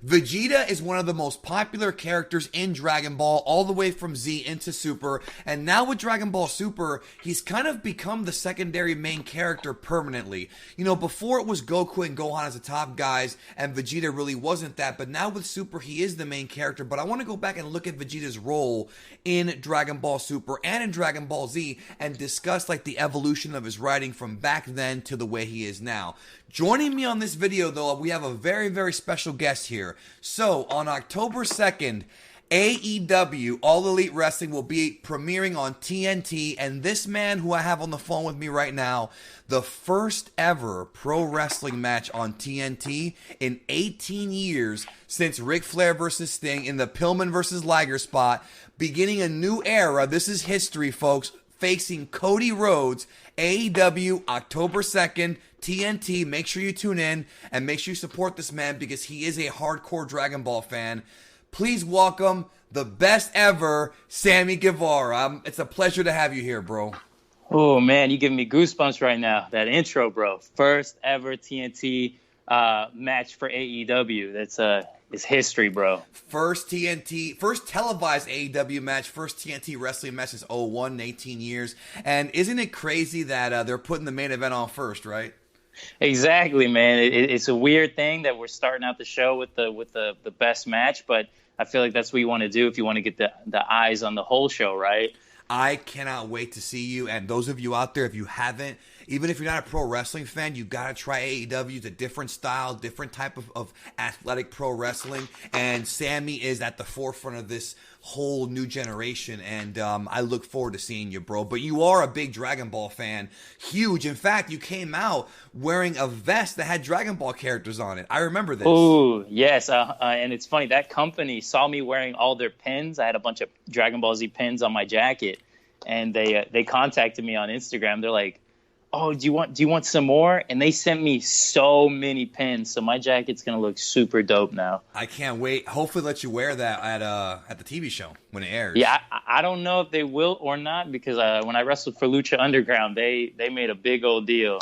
Vegeta is one of the most popular characters in Dragon Ball, all the way from Z into Super, and now with Dragon Ball Super, he's kind of become the secondary main character permanently. Before it was Goku and Gohan as the top guys, and Vegeta really wasn't that, but now with Super, he is the main character. But I want to go back and look at Vegeta's role in Dragon Ball Super and in Dragon Ball Z, and discuss the evolution of his writing from back then to the way he is now. Joining me on this video, though, we have a very, very special guest here. So, on October 2nd, AEW, All Elite Wrestling, will be premiering on TNT, and this man who I have on the phone with me right now, the first ever pro wrestling match on TNT in 18 years since Ric Flair versus Sting in the Pillman versus Liger spot, beginning a new era. This is history, folks. Facing Cody Rhodes, AEW, October 2nd, TNT. Make sure you tune in and make sure you support this man because he is a hardcore Dragon Ball fan. Please welcome the best ever, Sammy Guevara. It's a pleasure to have you here, bro. Oh, man, you giving me goosebumps right now. That intro, bro. First ever TNT match for AEW. It's history, bro. First televised AEW match, first TNT wrestling match since 01, 18 years. And isn't it crazy that they're putting the main event on first, right? Exactly, man. It's a weird thing that we're starting out the show with the best match, but I feel like that's what you want to do if you want to get the eyes on the whole show, right? I cannot wait to see you. And those of you out there, if you haven't, even if you're not a pro wrestling fan, you got to try AEW. It's a different style, different type of athletic pro wrestling. And Sammy is at the forefront of this whole new generation. And I look forward to seeing you, bro. But you are a big Dragon Ball fan. Huge. In fact, you came out wearing a vest that had Dragon Ball characters on it. I remember this. Oh, yes. And it's funny. That company saw me wearing all their pins. I had a bunch of Dragon Ball Z pins on my jacket. And they contacted me on Instagram. They're like, "Oh, do you want some more?" And they sent me so many pins. So my jacket's gonna look super dope now. I can't wait. Hopefully, let you wear that at the TV show when it airs. Yeah, I don't know if they will or not because when I wrestled for Lucha Underground, they made a big old deal,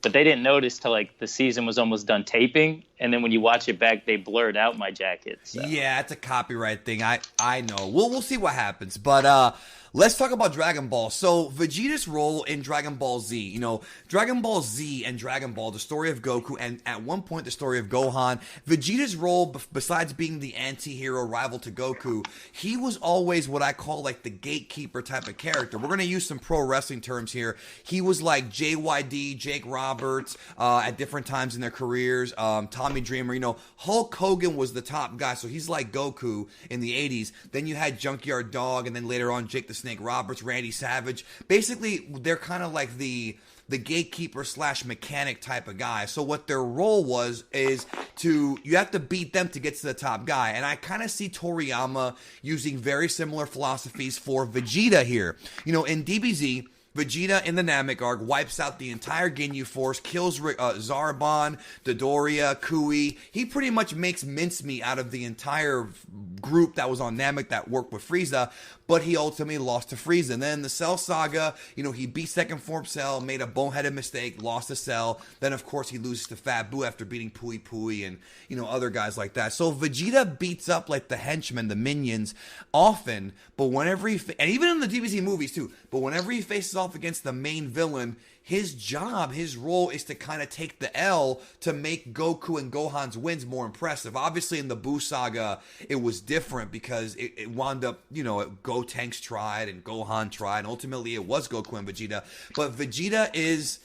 but they didn't notice till the season was almost done taping, and then when you watch it back, they blurred out my jacket. So. Yeah, it's a copyright thing. I know. We'll see what happens, but let's talk about Dragon Ball. So, Vegeta's role in Dragon Ball Z. Dragon Ball Z and Dragon Ball, the story of Goku, and at one point, the story of Gohan. Vegeta's role, besides being the anti-hero rival to Goku, he was always what I call the gatekeeper type of character. We're going to use some pro wrestling terms here. He was like JYD, Jake Roberts, at different times in their careers. Tommy Dreamer, Hulk Hogan was the top guy, so he's like Goku in the 80s. Then you had Junkyard Dog, and then later on, Jake the Snake Roberts, Randy Savage. Basically, they're kind of like the gatekeeper / mechanic type of guy. So what their role is you have to beat them to get to the top guy. And I kind of see Toriyama using very similar philosophies for Vegeta here. In DBZ, Vegeta in the Namek arc wipes out the entire Ginyu Force, kills Zarbon, Dodoria, Kui. He pretty much makes mincemeat out of the entire group that was on Namek that worked with Frieza, but he ultimately lost to Frieza. And then in the Cell Saga, he beat Second Form Cell, made a boneheaded mistake, lost to Cell. Then, of course, he loses to Fat Buu after beating Pui Pui and, other guys like that. So Vegeta beats up the henchmen, the minions, often, but whenever and even in the DBZ movies too, but whenever he faces off against the main villain, his role is to kind of take the L to make Goku and Gohan's wins more impressive. Obviously, in the Buu saga, it was different because it wound up, Gotenks tried and Gohan tried, and ultimately it was Goku and Vegeta. But Vegeta is,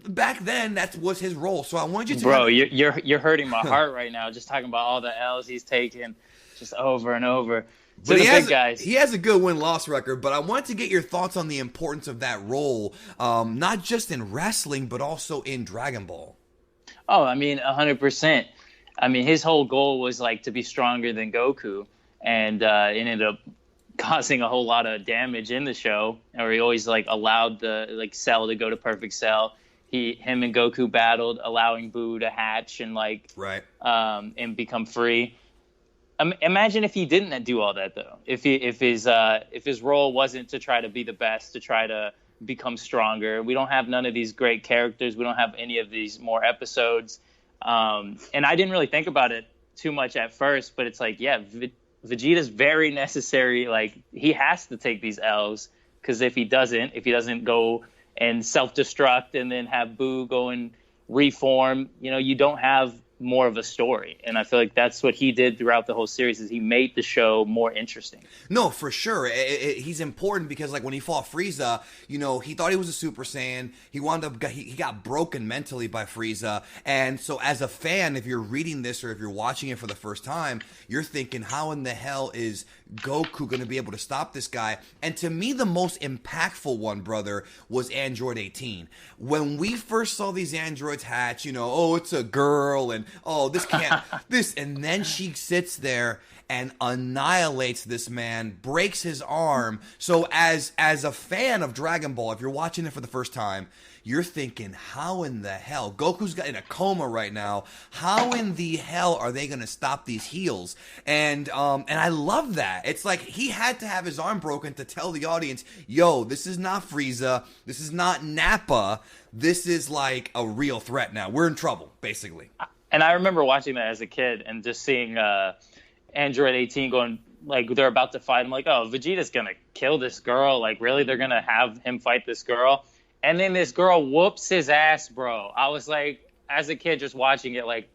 back then that was his role. So I wanted you to, bro, you're hurting my heart right now, just talking about all the L's he's taken, just over and over. But he has a good win-loss record, but I wanted to get your thoughts on the importance of that role, not just in wrestling, but also in Dragon Ball. Oh, 100%. His whole goal was to be stronger than Goku, and it ended up causing a whole lot of damage in the show. Or he always allowed the Cell to go to Perfect Cell. Him and Goku battled, allowing Buu to hatch and right, and become free. Imagine if he didn't do all that though. If his role wasn't to try to be the best, to try to become stronger. We don't have none of these great characters. We don't have any of these more episodes. And I didn't really think about it too much at first, but it's like, yeah, Vegeta's very necessary. Like, he has to take these L's, because if he doesn't go and self-destruct and then have Boo go and reform, you don't have more of a story. And I feel like that's what he did throughout the whole series, is he made the show more interesting. No, for sure. He's important because, like, when he fought Frieza, he thought he was a Super Saiyan. He wound up, he got broken mentally by Frieza. And so as a fan, if you're reading this or if you're watching it for the first time, you're thinking, how in the hell is Goku going to be able to stop this guy? And to me, the most impactful one, brother, was Android 18. When we first saw these androids hatch, oh, it's a girl, and oh, this can't, this, and then she sits there and annihilates this man, breaks his arm. So as a fan of Dragon Ball, if you're watching it for the first time, you're thinking, how in the hell? Goku's got in a coma right now. How in the hell are they going to stop these heels? And I love that. It's like he had to have his arm broken to tell the audience, yo, this is not Frieza. This is not Nappa. This is like a real threat now. We're in trouble, basically. And I remember watching that as a kid and just seeing Android 18 going, like, they're about to fight. I'm like, oh, Vegeta's going to kill this girl. Like, really? They're going to have him fight this girl? And then this girl whoops his ass, bro. I was like, as a kid just watching it, like,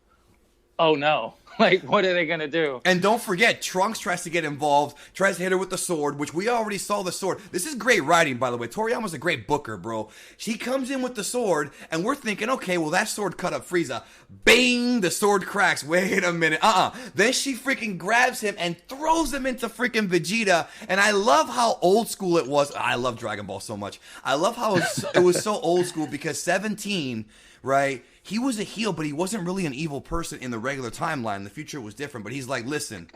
oh no. Like, what are they going to do? And don't forget, Trunks tries to get involved, tries to hit her with the sword, which we already saw the sword. This is great writing, by the way. Toriyama's a great booker, bro. She comes in with the sword, and we're thinking, okay, well, that sword cut up Frieza. Bang! The sword cracks. Wait a minute. Then she freaking grabs him and throws him into freaking Vegeta. And I love how old school it was. I love Dragon Ball so much. I love how it was so old school, because 17, right? He was a heel, but he wasn't really an evil person in the regular timeline. The future was different, but he's like, listen,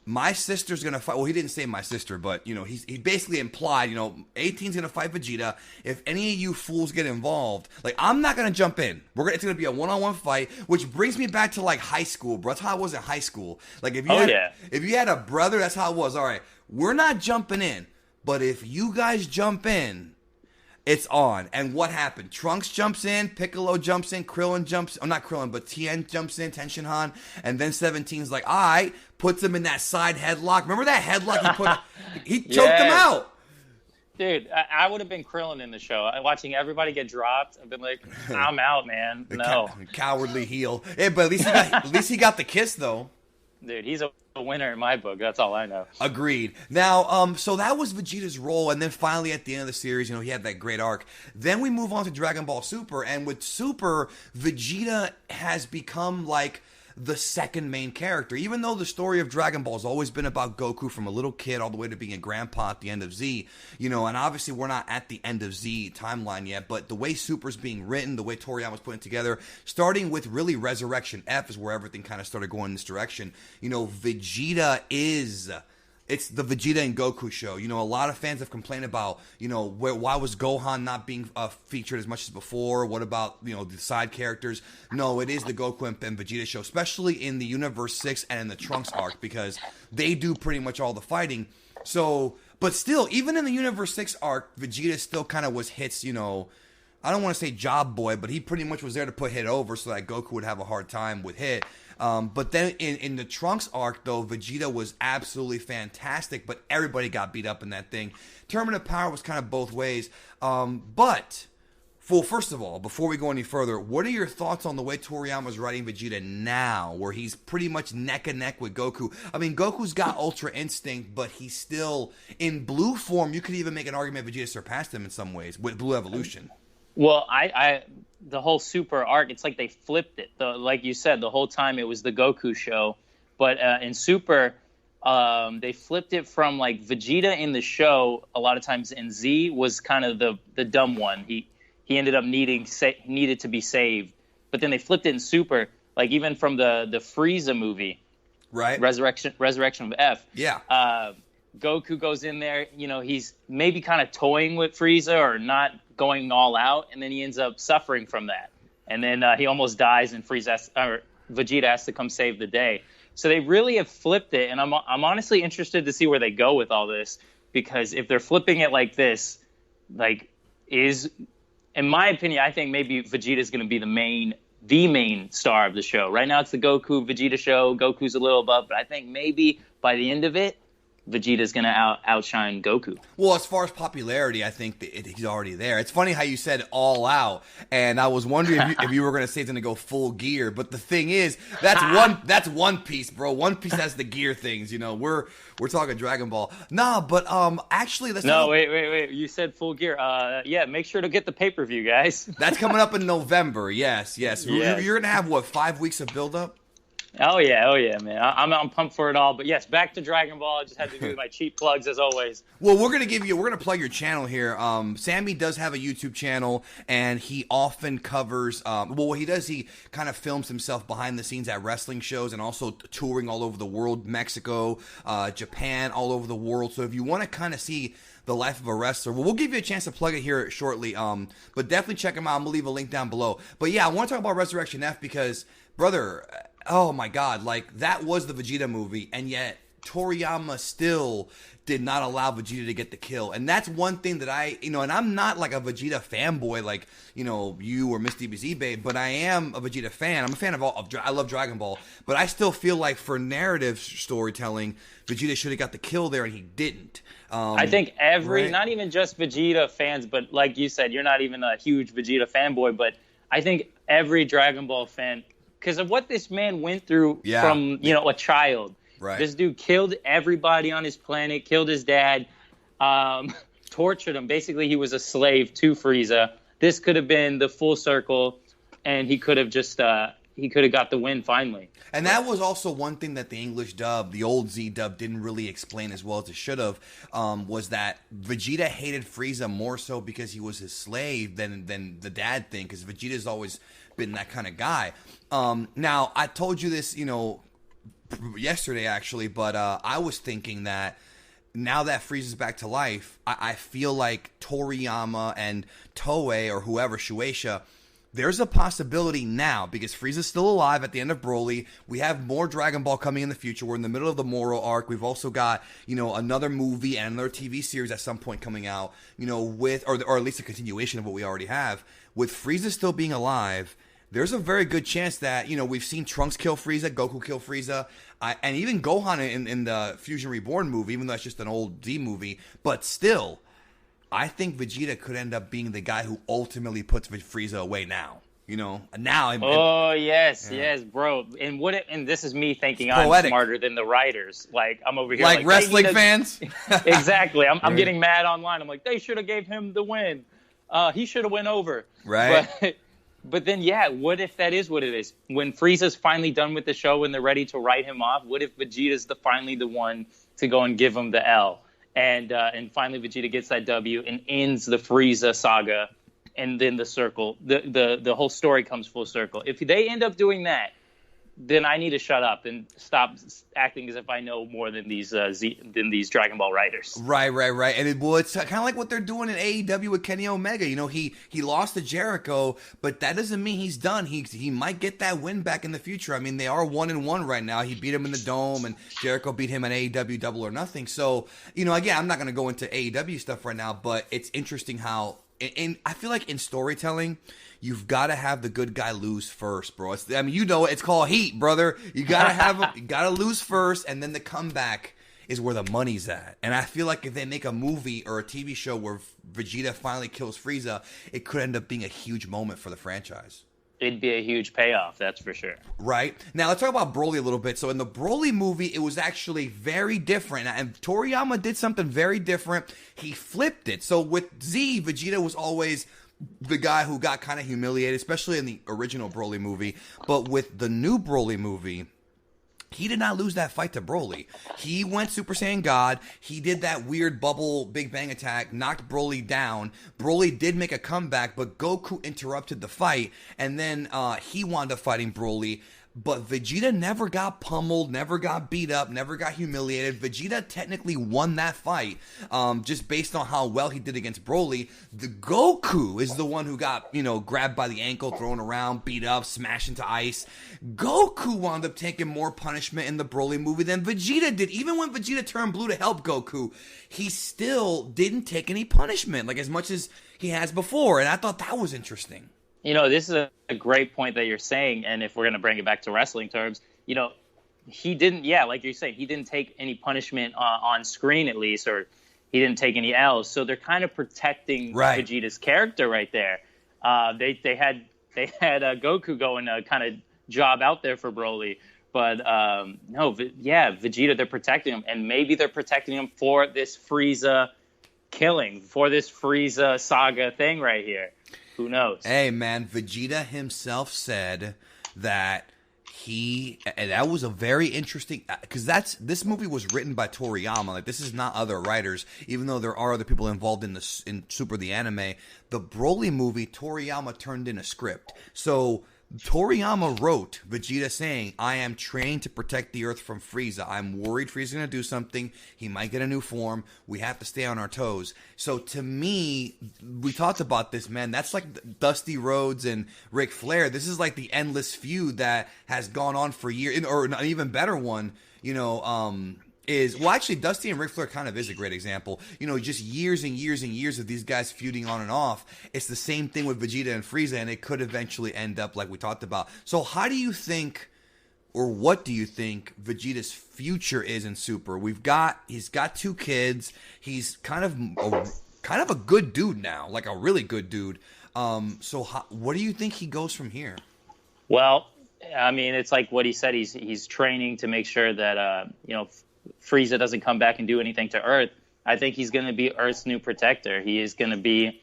my sister's going to fight. Well, he didn't say my sister, but, he basically implied, 18's going to fight Vegeta. If any of you fools get involved, like, I'm not going to jump in. It's going to be a one-on-one fight, which brings me back to, like, high school, bro. That's how it was in high school. Like, if you had a brother, that's how it was. All right, we're not jumping in, but if you guys jump in, it's on. And what happened? Trunks jumps in, Piccolo jumps in, Krillin jumps, not Krillin, but Tien jumps in, Tenshinhan, and then 17's like, all right, puts him in that side headlock. Remember that headlock he choked him out. Dude, I would have been Krillin in the show. Watching everybody get dropped, I've been like, I'm out, man. No. Cowardly heel. Hey, but at least he got the kiss, though. Dude, he's a winner in my book. That's all I know. Agreed. Now, so that was Vegeta's role, and then finally at the end of the series, he had that great arc. Then we move on to Dragon Ball Super, and with Super, Vegeta has become like the second main character. Even though the story of Dragon Ball has always been about Goku from a little kid all the way to being a grandpa at the end of Z, and obviously we're not at the end of Z timeline yet, but the way Super's being written, the way Toriyama's putting it together, starting with really Resurrection F is where everything kind of started going in this direction. Vegeta is... It's the Vegeta and Goku show. A lot of fans have complained about, why was Gohan not being featured as much as before? What about, the side characters? No, it is the Goku and Vegeta show, especially in the Universe 6 and in the Trunks arc, because they do pretty much all the fighting. So, but still, even in the Universe 6 arc, Vegeta still kind of was Hit's, I don't want to say job boy, but he pretty much was there to put Hit over so that Goku would have a hard time with Hit. But then in the Trunks arc, though, Vegeta was absolutely fantastic, but everybody got beat up in that thing. Tournament of Power was kind of both ways. But, first of all, before we go any further, what are your thoughts on the way Toriyama's writing Vegeta now, where he's pretty much neck and neck with Goku? I mean, Goku's got Ultra Instinct, but he's still, in blue form, you could even make an argument Vegeta surpassed him in some ways with Blue Evolution. Well, the whole Super arc, it's like they flipped it. Like you said, the whole time it was the Goku show. But in Super, they flipped it from, like, Vegeta in the show, a lot of times in Z, was kind of the dumb one. He ended up needed to be saved. But then they flipped it in Super, like, even from the Frieza movie. Right. Resurrection of F. Yeah. Goku goes in there, he's maybe kind of toying with Frieza or not going all out, and then he ends up suffering from that. And then he almost dies, and Vegeta has to come save the day. So they really have flipped it, and I'm honestly interested to see where they go with all this, because if they're flipping it like this, like, in my opinion, I think maybe Vegeta is going to be the main the main star of the show. Right now it's the Goku Vegeta show. Goku's a little above, but I think maybe by the end of it, Vegeta's going to outshine Goku. Well, as far as popularity, I think that he's already there. It's funny how you said all out, and I was wondering if you were going to say it's going to go full gear. But the thing is, that's One Piece, bro. One Piece has the gear things. You know, we're talking Dragon Ball. Nah, but actually, wait. You said full gear. Yeah, make sure to get the pay-per-view, guys. That's coming up in November. Yes. You're going to have what, 5 weeks of build-up? Oh yeah, man. I'm pumped for it all. But yes, back to Dragon Ball. I just had to do my cheap plugs as always. Well, we're gonna plug your channel here. Sammy does have a YouTube channel, and he often covers. What he does, he kind of films himself behind the scenes at wrestling shows, and also touring all over the world, Mexico, Japan, all over the world. So if you want to kind of see the life of a wrestler, well, we'll give you a chance to plug it here shortly. But definitely check him out. I'm gonna leave a link down below. But yeah, I want to talk about Resurrection F because, brother. Oh my God, like that was the Vegeta movie, and yet Toriyama still did not allow Vegeta to get the kill. And that's one thing that and I'm not like a Vegeta fanboy like, you or Miss DBZ Babe, but I am a Vegeta fan. I'm a fan I love Dragon Ball, but I still feel like for narrative storytelling, Vegeta should have got the kill there, and he didn't. I think not even just Vegeta fans, but like you said, you're not even a huge Vegeta fanboy, but I think every Dragon Ball fan, because of what this man went through from, a child. Right. This dude killed everybody on his planet, killed his dad, tortured him. Basically, he was a slave to Frieza. This could have been the full circle, and he could have just got the win finally. And that was also one thing that the English dub, the old Z dub, didn't really explain as well as it should have, was that Vegeta hated Frieza more so because he was his slave than the dad thing, because Vegeta's always been that kind of guy. Now, I told you this, yesterday actually, but I was thinking that now that Frieza's back to life, I feel like Toriyama and Toei or whoever, Shueisha, there's a possibility now, because Frieza's still alive at the end of Broly. We have more Dragon Ball coming in the future. We're in the middle of the Moro arc. We've also got, another movie and another TV series at some point coming out, with, or at least a continuation of what we already have. With Frieza still being alive, there's a very good chance that, we've seen Trunks kill Frieza, Goku kill Frieza, and even Gohan in the Fusion Reborn movie, even though that's just an old Z movie. But still, I think Vegeta could end up being the guy who ultimately puts Frieza away now. Yes, bro. And this is me thinking I'm smarter than the writers. Like, I'm over here like wrestling fans? Exactly. I'm getting mad online. I'm like, they should have gave him the win. He should have went over. Right. But then, what if that is what it is? When Frieza's finally done with the show and they're ready to write him off, what if Vegeta's finally the one to go and give him the L? And finally Vegeta gets that W and ends the Frieza saga, and then the circle, the whole story comes full circle. If they end up doing that, then I need to shut up and stop acting as if I know more than these Dragon Ball writers. Right. And it's kind of like what they're doing in AEW with Kenny Omega. He lost to Jericho, but that doesn't mean he's done. He might get that win back in the future. I mean, they are 1-1 right now. He beat him in the Dome, and Jericho beat him in AEW Double or Nothing. So, again, I'm not going to go into AEW stuff right now, but it's interesting how, I feel like in storytelling, you've got to have the good guy lose first, bro. It's called heat, brother. You got to have him, you got to lose first, and then the comeback is where the money's at. And I feel like if they make a movie or a TV show where Vegeta finally kills Frieza, it could end up being a huge moment for the franchise. It'd be a huge payoff, that's for sure. Right. Now, let's talk about Broly a little bit. So in the Broly movie, it was actually very different. And Toriyama did something very different. He flipped it. So with Z, Vegeta was always the guy who got kind of humiliated, especially in the original Broly movie. But with the new Broly movie, he did not lose that fight to Broly. He went Super Saiyan God. He did that weird bubble Big Bang attack, knocked Broly down. Broly did make a comeback, but Goku interrupted the fight, and then he wound up fighting Broly. But Vegeta never got pummeled, never got beat up, never got humiliated. Vegeta technically won that fight, just based on how well he did against Broly. The Goku is the one who got, grabbed by the ankle, thrown around, beat up, smashed into ice. Goku wound up taking more punishment in the Broly movie than Vegeta did. Even when Vegeta turned blue to help Goku, he still didn't take any punishment, like as much as he has before. And I thought that was interesting. This is a great point that you're saying, and if we're going to bring it back to wrestling terms, he didn't, yeah, like you're saying, he didn't take any punishment on screen at least, or he didn't take any L's. So they're kind of protecting Vegeta's character right there. They had Goku going to kind of job out there for Broly, but no, Vegeta, they're protecting him, and maybe they're protecting him for this Frieza killing, for this Frieza saga thing right here. Who knows? Hey, man, Vegeta himself said that and that was a very interesting, because this movie was written by Toriyama. Like, this is not other writers, even though there are other people involved in Super the anime. The Broly movie, Toriyama turned in a script. So Toriyama wrote Vegeta saying, I am trained to protect the Earth from Frieza. I'm worried Frieza's going to do something. He might get a new form. We have to stay on our toes. So to me, we talked about this, man. That's like Dusty Rhodes and Ric Flair. This is like the endless feud that has gone on for years, or an even better one, actually, Dusty and Ric Flair kind of is a great example. Just years and years and years of these guys feuding on and off. It's the same thing with Vegeta and Frieza, and it could eventually end up like we talked about. So how do you think, or what do you think Vegeta's future is in Super? He's got 2 kids. He's kind of a good dude now, like a really good dude. So what do you think he goes from here? Well, I mean, it's like what he said. He's training to make sure that Frieza doesn't come back and do anything to Earth. I think he's going to be Earth's new protector. He is going to be,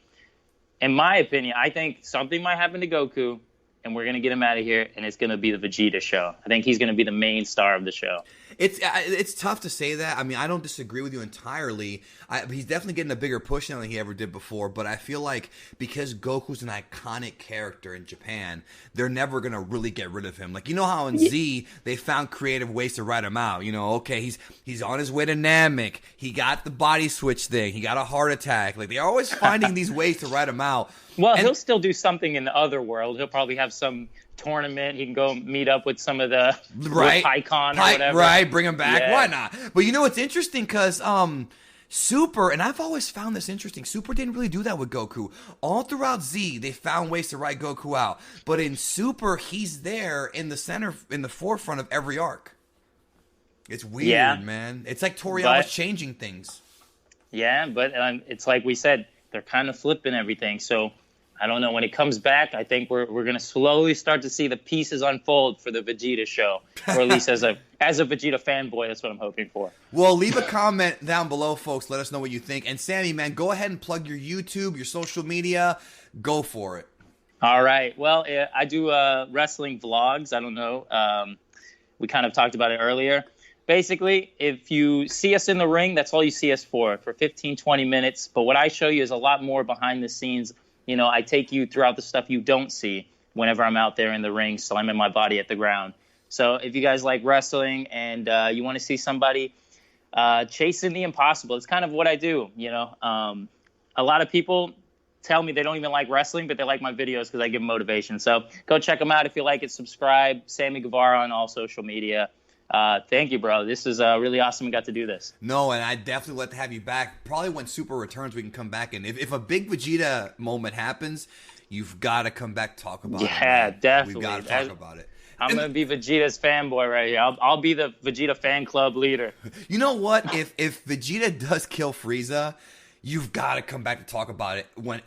in my opinion, I think something might happen to Goku, and we're going to get him out of here, and it's going to be the Vegeta show. I think he's going to be the main star of the show. It's tough to say that. I mean, I don't disagree with you entirely. He's definitely getting a bigger push now than he ever did before, but I feel like because Goku's an iconic character in Japan, they're never going to really get rid of him. Like, how in Z, they found creative ways to write him out. Okay, he's on his way to Namek. He got the body switch thing. He got a heart attack. Like, they're always finding these ways to write him out. Well, he'll still do something in the other world. He'll probably have some tournament. He can go meet up with some of the Pycon or whatever. Right, bring him back. Yeah. Why not? But it's interesting because Super, and I've always found this interesting, Super didn't really do that with Goku. All throughout Z, they found ways to write Goku out. But in Super, he's there in the center, in the forefront of every arc. It's weird, man. It's like Toriyama's changing things. Yeah, but it's like we said, they're kind of flipping everything. So I don't know. When it comes back, I think we're going to slowly start to see the pieces unfold for the Vegeta show, or at least as a Vegeta fanboy, that's what I'm hoping for. Well, leave a comment down below, folks. Let us know what you think. And Sammy, man, go ahead and plug your YouTube, your social media. Go for it. All right. Well, I do wrestling vlogs. I don't know. We kind of talked about it earlier. Basically, if you see us in the ring, that's all you see us for 15, 20 minutes. But what I show you is a lot more behind the scenes. I take you throughout the stuff you don't see whenever I'm out there in the ring, slamming my body at the ground. So if you guys like wrestling and you want to see somebody chasing the impossible, it's kind of what I do. A lot of people tell me they don't even like wrestling, but they like my videos because I give motivation. So go check them out if you like it. Subscribe. Sammy Guevara on all social media. Thank you, bro. This is really awesome. We got to do this. No, and I definitely love to have you back. Probably when Super returns, we can come back. And if a big Vegeta moment happens, you've got to come back to talk about it. Yeah, definitely. We've got to talk about it. I'm going to be Vegeta's fanboy right here. I'll be the Vegeta fan club leader. You know what? If Vegeta does kill Frieza, you've got to come back to talk about it when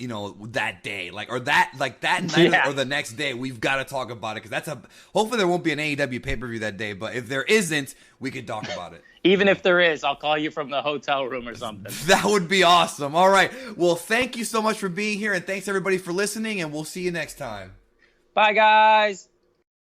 that day, that night or the next day. We've got to talk about it because hopefully there won't be an AEW pay-per-view that day. But if there isn't, we could talk about it. Even if there is, I'll call you from the hotel room or something. That would be awesome. All right. Well, thank you so much for being here, and thanks everybody for listening. And we'll see you next time. Bye, guys.